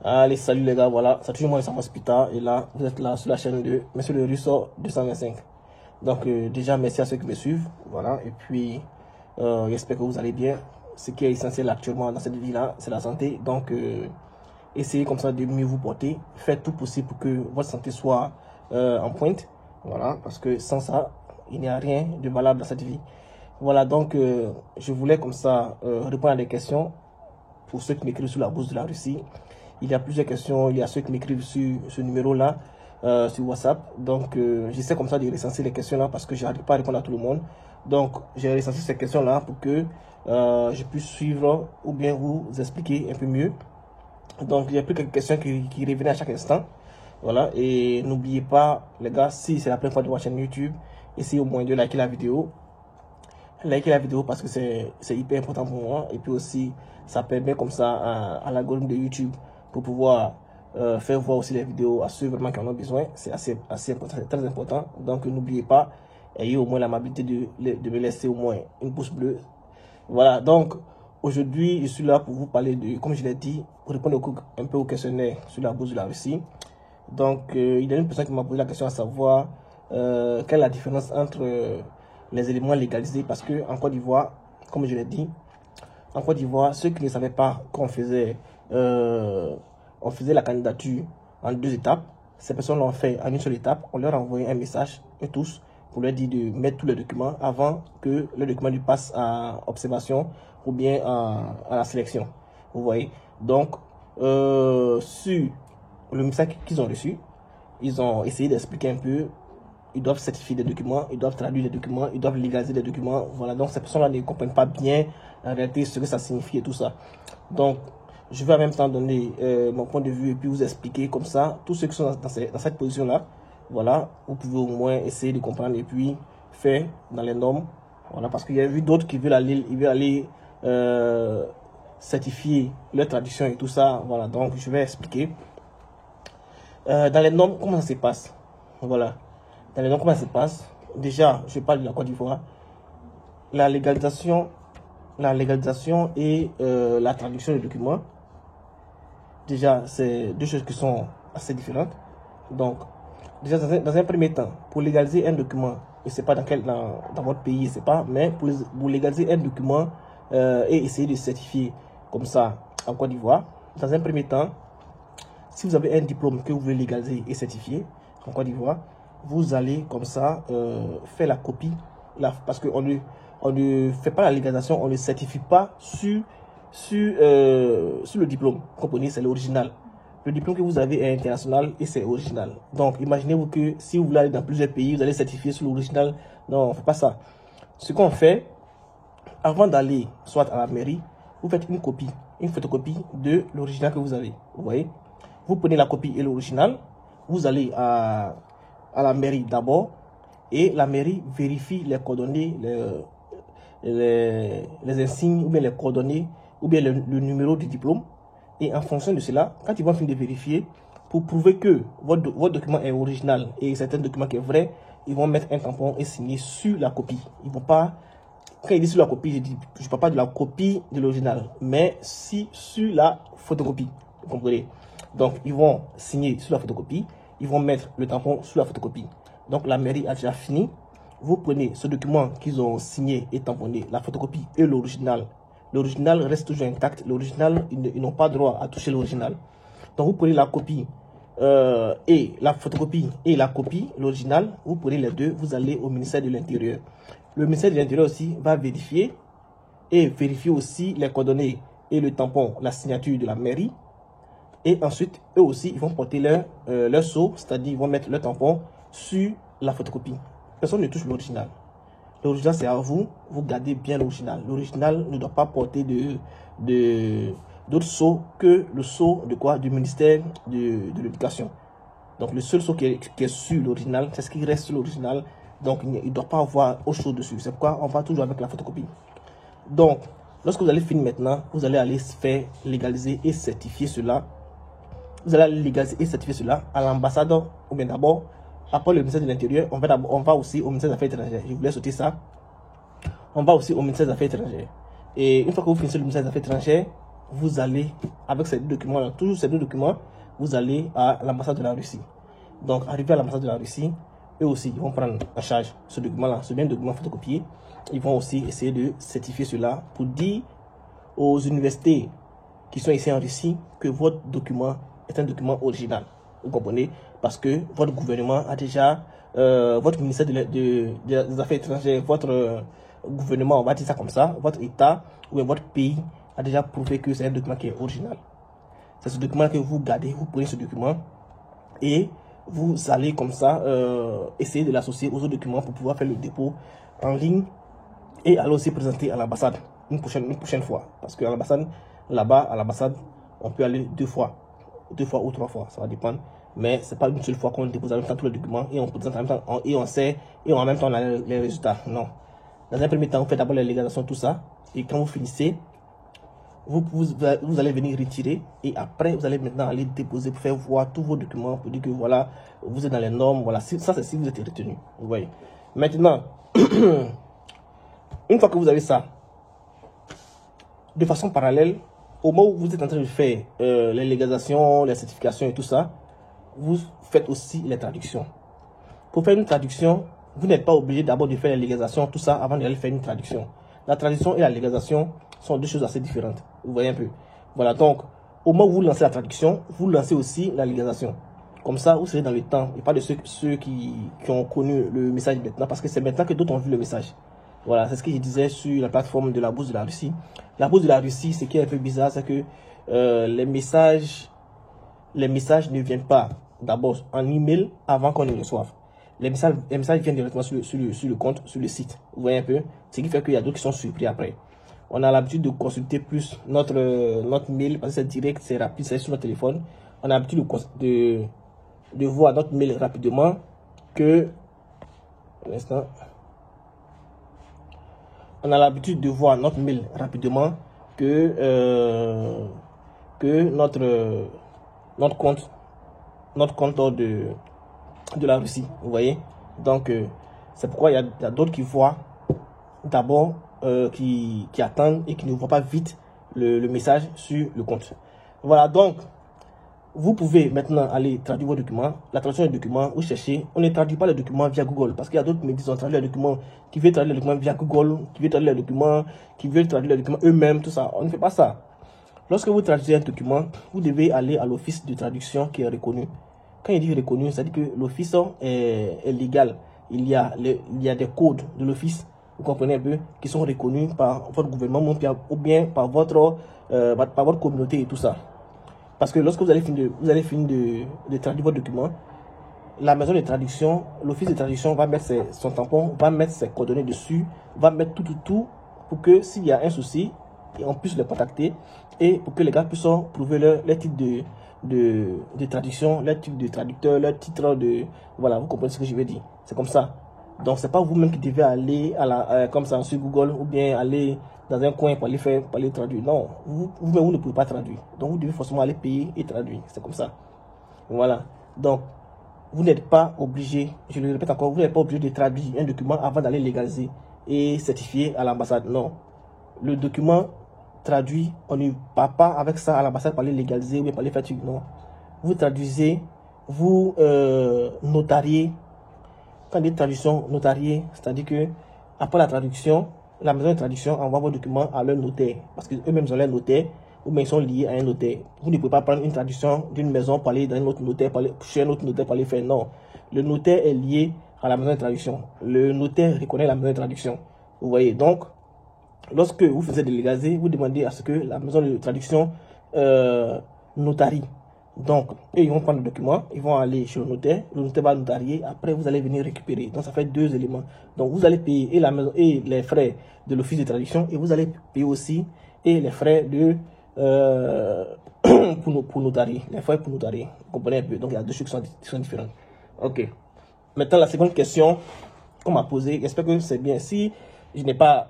Allez, salut les gars, voilà, c'est toujours moi, Samuel Spita, et là, vous êtes là sur la chaîne de Monsieur le Russo 225. Donc, déjà, merci à ceux qui me suivent, voilà, et puis, j'espère que vous allez bien. Ce qui est essentiel actuellement dans cette vie-là, c'est la santé, donc, essayez comme ça de mieux vous porter, faites tout possible pour que votre santé soit en pointe, voilà, parce que sans ça, il n'y a rien de valable dans cette vie. Voilà, donc, je voulais comme ça répondre à des questions pour ceux qui m'écrivent sur la bourse de la Russie. Il y a plusieurs questions, il y a ceux qui m'écrivent sur ce numéro-là, sur WhatsApp. Donc, j'essaie comme ça de recenser les questions-là parce que je n'arrive pas à répondre à tout le monde. Donc, j'ai recensé ces questions-là pour que je puisse suivre ou bien vous expliquer un peu mieux. Donc, il y a plus quelques questions qui revenaient à chaque instant. Voilà, et n'oubliez pas, les gars, si c'est la première fois de votre chaîne YouTube, essayez au moins de liker la vidéo. Likez la vidéo parce que c'est hyper important pour moi. Et puis aussi, ça permet comme ça à l'algorithme de YouTube pour pouvoir faire voir aussi les vidéos à ceux vraiment qui en ont besoin. C'est assez important, c'est très important. Donc n'oubliez pas, ayez au moins l'amabilité de me laisser au moins une pouce bleue. Voilà, donc aujourd'hui je suis là pour vous parler de, comme je l'ai dit, pour répondre un peu au questionnaire sur la bourse de la Russie. Donc il y a une personne qui m'a posé la question à savoir quelle est la différence entre les éléments légalisés, parce que en Côte d'Ivoire, comme je l'ai dit, en Côte d'Ivoire, ceux qui ne savaient pas qu'on faisait la candidature en 2 étapes, ces personnes l'ont fait en une seule étape. On leur a envoyé un message, eux tous, pour leur dire de mettre tous les documents avant que le document lui passe à observation ou bien à la sélection. Vous voyez. Donc, sur le message qu'ils ont reçu, ils ont essayé d'expliquer un peu. Ils doivent certifier des documents, ils doivent traduire des documents, ils doivent légaliser des documents. Voilà, donc ces personnes-là ne comprennent pas bien en réalité ce que ça signifie et tout ça. Donc, je vais en même temps donner mon point de vue et puis vous expliquer comme ça. Tous ceux qui sont dans cette position-là, voilà, vous pouvez au moins essayer de comprendre et puis faire dans les normes. Voilà, parce qu'il y a eu d'autres qui veulent aller certifier leur traduction et tout ça. Voilà, donc je vais expliquer. Dans les normes, comment ça se passe? Voilà. Dans les normes, comment ça se passe? Déjà, je parle de la Côte d'Ivoire. La légalisation et la traduction des documents. Déjà, c'est deux choses qui sont assez différentes. Donc, déjà, dans un premier temps, pour légaliser un document, je ne sais pas dans votre pays, je ne sais pas, mais pour légaliser un document et essayer de certifier comme ça en Côte d'Ivoire, dans un premier temps, si vous avez un diplôme que vous voulez légaliser et certifier en Côte d'Ivoire, vous allez comme ça faire la copie, parce qu'on ne fait pas la légalisation, on ne certifie pas sur le diplôme. Vous comprenez, c'est l'original. Le diplôme que vous avez est international et c'est original. Donc, imaginez-vous que si vous voulez aller dans plusieurs pays, vous allez certifier sur l'original. Non, on ne fait pas ça. Ce qu'on fait, avant d'aller soit à la mairie, vous faites une photocopie de l'original que vous avez. Vous voyez, vous prenez la copie et l'original, vous allez à la mairie d'abord et la mairie vérifie les coordonnées, les insignes ou bien les coordonnées ou bien le numéro du diplôme, et en fonction de cela, quand ils vont finir de vérifier, pour prouver que votre document est original et c'est un document qui est vrai, ils vont mettre un tampon et signer sur la copie. Ils vont pas, quand ils disent sur la copie, je ne parle pas de la copie de l'original, mais si sur la photocopie, vous comprenez. Donc ils vont signer sur la photocopie, ils vont mettre le tampon sur la photocopie. Donc la mairie a déjà fini. Vous prenez ce document qu'ils ont signé et tamponné, la photocopie et l'original. L'original reste toujours intact. L'original, ils n'ont pas droit à toucher l'original. Donc vous prenez la copie et la photocopie et la copie, l'original, vous prenez les deux, vous allez au ministère de l'Intérieur. Le ministère de l'Intérieur aussi va vérifier et vérifier aussi les coordonnées et le tampon, la signature de la mairie. Et ensuite, eux aussi, ils vont porter leur sceau, c'est-à-dire ils vont mettre leur tampon sur la photocopie. Personne ne touche l'original. L'original, c'est à vous, vous gardez bien l'original. L'original ne doit pas porter d'autres sceaux que le sceau de quoi? Du ministère de l'Éducation. Donc, le seul sceau qui est sur l'original, c'est ce qui reste sur l'original. Donc, il ne doit pas avoir autre chose dessus. C'est pourquoi on va toujours avec la photocopie. Donc, lorsque vous allez finir maintenant, vous allez aller faire légaliser et certifier cela. Vous allez légaliser et certifier cela à l'ambassade, ou bien d'abord, après le ministère de l'Intérieur, on va aussi au ministère des Affaires étrangères. Je voulais sauter ça. On va aussi au ministère des Affaires étrangères. Et une fois que vous finissez le ministère des Affaires étrangères, vous allez, avec ces deux documents-là, toujours ces deux documents, vous allez à l'ambassade de la Russie. Donc, arrivé à l'ambassade de la Russie, eux aussi, ils vont prendre en charge ce document-là, ce bien document photocopié. Ils vont aussi essayer de certifier cela pour dire aux universités qui sont ici en Russie que votre document est un document original. Vous comprenez? Parce que votre gouvernement a déjà, votre ministère des Affaires étrangères, votre gouvernement, on va dire ça comme ça, votre État ou votre pays a déjà prouvé que c'est un document qui est original. C'est ce document que vous gardez, vous prenez ce document et vous allez comme ça essayer de l'associer aux autres documents pour pouvoir faire le dépôt en ligne et aller aussi présenter à l'ambassade une prochaine fois. Parce qu'à l'ambassade, là-bas, à l'ambassade, on peut aller deux fois ou trois fois, ça va dépendre. Mais c'est pas une seule fois qu'on dépose en même temps tous les documents et on présente en même temps et on sait et en même temps on a les résultats. Non. Dans un premier temps, vous faites d'abord la légalisation, tout ça. Et quand vous finissez, vous allez venir retirer et après vous allez maintenant aller déposer pour faire voir tous vos documents pour dire que voilà, vous êtes dans les normes. Voilà, ça c'est si vous êtes retenu. Vous voyez. Maintenant, une fois que vous avez ça, de façon parallèle, au moment où vous êtes en train de faire les légalisations, les certifications et tout ça, vous faites aussi les traductions. Pour faire une traduction, vous n'êtes pas obligé d'abord de faire la légalisation, tout ça, avant d'aller faire une traduction. La traduction et la légalisation sont deux choses assez différentes. Vous voyez un peu. Voilà, donc, au moment où vous lancez la traduction, vous lancez aussi la légalisation. Comme ça, vous serez dans le temps. Et pas de ceux qui ont connu le message maintenant, parce que c'est maintenant que d'autres ont vu le message. Voilà, c'est ce que je disais sur la plateforme de la Bourse de la Russie. La Bourse de la Russie, ce qui est un peu bizarre, c'est que les messages ne viennent pas d'abord en email avant qu'on les reçoive. Les messages viennent directement sur le compte, sur le site. Vous voyez un peu? Ce qui fait qu'il y a d'autres qui sont surpris après. On a l'habitude de consulter plus notre mail parce que c'est direct, c'est rapide, c'est sur notre téléphone. On a l'habitude de voir notre mail rapidement que... Un instant. On a l'habitude de voir notre mail rapidement que notre compte de la Russie. Vous voyez? Donc, c'est pourquoi il y a d'autres qui voient d'abord, qui attendent et qui ne voient pas vite le message sur le compte. Voilà, donc, vous pouvez maintenant aller traduire vos documents. La traduction des documents, vous cherchez. On ne traduit pas les documents via Google parce qu'il y a d'autres médias qui ont traduit les documents, qui veulent traduire les documents via Google, qui veulent traduire les documents, qui veulent traduire les documents eux-mêmes, tout ça. On ne fait pas ça. Lorsque vous traduisez un document, vous devez aller à l'office de traduction qui est reconnu. Quand il dit reconnu, ça dit que l'office est légal. Il y a des codes de l'office, vous comprenez un peu, qui sont reconnus par votre gouvernement ou bien par votre communauté et tout ça. Parce que lorsque vous allez finir de traduire votre document, la maison de traduction, l'office de traduction va mettre son tampon, va mettre ses coordonnées dessus, va mettre tout pour que s'il y a un souci, on puisse les contacter et pour que les gars puissent prouver leur titre de traduction, leur titre de traducteur, leur titre de... Voilà, vous comprenez ce que je veux dire. C'est comme ça. Donc, c'est pas vous-même qui devez aller comme ça sur Google ou bien aller dans un coin pour aller traduire. Non, vous-même, vous ne pouvez pas traduire. Donc, vous devez forcément aller payer et traduire. C'est comme ça. Voilà. Donc, vous n'êtes pas obligé, je le répète encore, vous n'êtes pas obligé de traduire un document avant d'aller légaliser et certifier à l'ambassade. Non. Le document traduit, on ne part pas avec ça à l'ambassade pour aller légaliser ou bien pour aller faire. Non. Vous traduisez, vous notariez. Quand on dit traduction notariée, c'est-à-dire que après la traduction, la maison de traduction envoie vos documents à leur notaire. Parce qu'eux-mêmes ont leur notaire, ou bien ils sont liés à un notaire. Vous ne pouvez pas prendre une traduction d'une maison pour aller dans un autre notaire, chez un autre notaire pour aller faire. Non. Le notaire est lié à la maison de traduction. Le notaire reconnaît la maison de traduction. Vous voyez, donc, lorsque vous faisiez des légaliser, vous demandez à ce que la maison de traduction notarie. Donc, eux, ils vont prendre le document, ils vont aller chez le notaire va notarier, après vous allez venir récupérer. Donc, ça fait deux éléments. Donc, vous allez payer et la maison et les frais de l'office de traduction et vous allez payer aussi et les frais de pour notarier, les frais pour notarier. Vous comprenez un peu? Donc, il y a deux choses qui sont différentes. Ok. Maintenant, la seconde question qu'on m'a posée, j'espère que c'est bien. Si je n'ai pas